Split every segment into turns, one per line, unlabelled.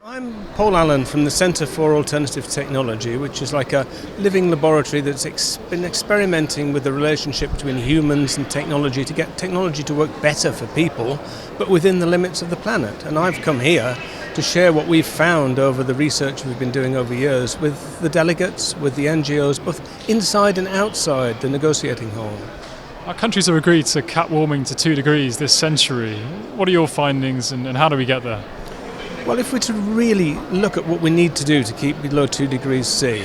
I'm Paul Allen from the Centre for Alternative Technology, which is like a living laboratory that's been experimenting with the relationship between humans and technology to get technology to work better for people, but within the limits of the planet. And I've come here to share what we've found over the research we've been doing over years with the delegates, with the NGOs, both inside and outside the negotiating hall.
Our countries have agreed to cap warming to 2 degrees this century. What are your findings and how do we get there?
Well, if we're to really look at what we need to do to keep below 2 degrees C,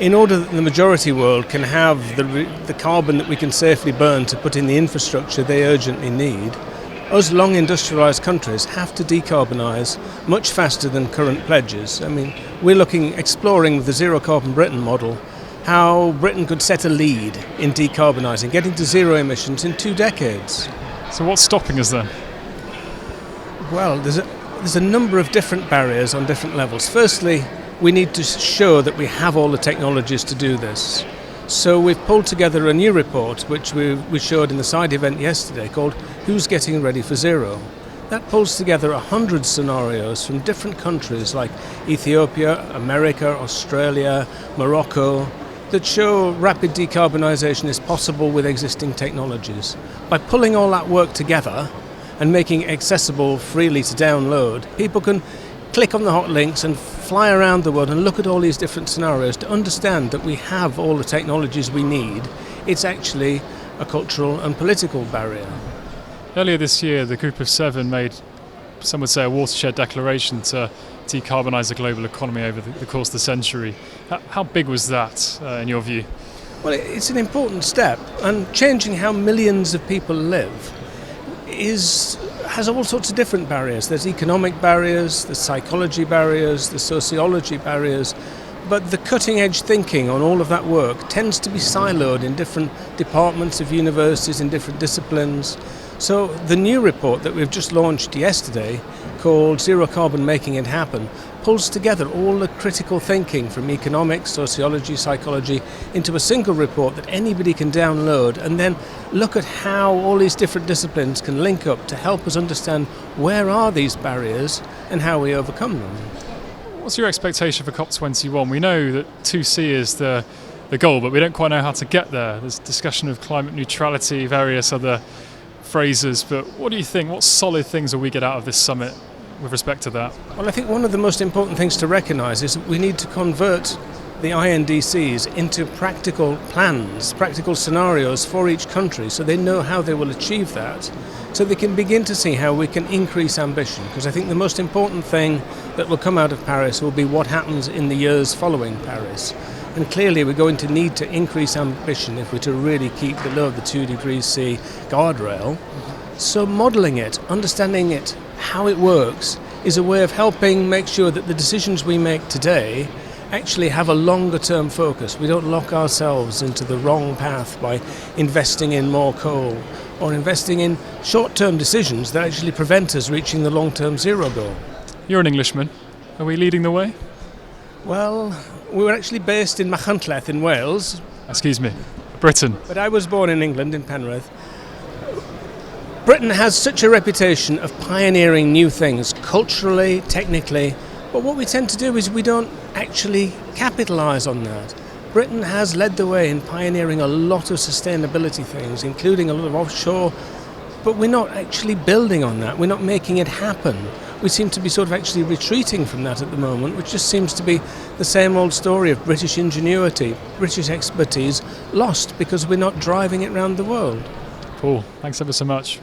in order that the majority world can have the carbon that we can safely burn to put in the infrastructure they urgently need, us long industrialised countries have to decarbonise much faster than current pledges. I mean, we're exploring with the Zero Carbon Britain model how Britain could set a lead in decarbonising, getting to zero emissions in 2 decades.
So what's stopping us then?
Well, there's a number of different barriers on different levels. Firstly, we need to show that we have all the technologies to do this. So we've pulled together a new report, which we showed in the side event yesterday, called Who's Getting Ready for Zero? That pulls together 100 scenarios from different countries like Ethiopia, America, Australia, Morocco, that show rapid decarbonisation is possible with existing technologies. By pulling all that work together and making it accessible freely to download, people can click on the hot links and fly around the world and look at all these different scenarios to understand that we have all the technologies we need. It's actually a cultural and political barrier.
Earlier this year, the Group of 7 made, some would say, a watershed declaration to decarbonise the global economy over the course of the century. How big was that, in your view?
Well, it's an important step, and changing how millions of people live has all sorts of different barriers. There's economic barriers, there's psychology barriers, there's sociology barriers, but the cutting-edge thinking on all of that work tends to be siloed in different departments of universities in different disciplines. So the new report that we've just launched yesterday, called Zero Carbon Making It Happen, pulls together all the critical thinking from economics, sociology, psychology into a single report that anybody can download and then look at how all these different disciplines can link up to help us understand where are these barriers and how we overcome them.
What's your expectation for COP21? We know that 2C is the goal, but we don't quite know how to get there. There's discussion of climate neutrality, various other phrases, but what do you think? What solid things will we get out of this summit with respect to that?
Well, I think one of the most important things to recognise is that we need to convert the INDCs into practical plans, practical scenarios for each country so they know how they will achieve that, so they can begin to see how we can increase ambition. Because I think the most important thing that will come out of Paris will be what happens in the years following Paris. And clearly we're going to need to increase ambition if we're to really keep below the 2 degrees C guardrail. So modelling it, understanding it, how it works, is a way of helping make sure that the decisions we make today actually have a longer term focus. We don't lock ourselves into the wrong path by investing in more coal or investing in short-term decisions that actually prevent us reaching the long-term zero goal.
You're an Englishman. Are we leading the way?
Well, we were actually based in Machynlleth in Wales.
Excuse me, Britain.
But I was born in England, in Penrith. Britain has such a reputation of pioneering new things, culturally, technically, but what we tend to do is we don't actually capitalise on that. Britain has led the way in pioneering a lot of sustainability things, including a lot of offshore, but we're not actually building on that, we're not making it happen. We seem to be sort of actually retreating from that at the moment, which just seems to be the same old story of British ingenuity, British expertise lost because we're not driving it around the world.
Paul, thanks ever so much.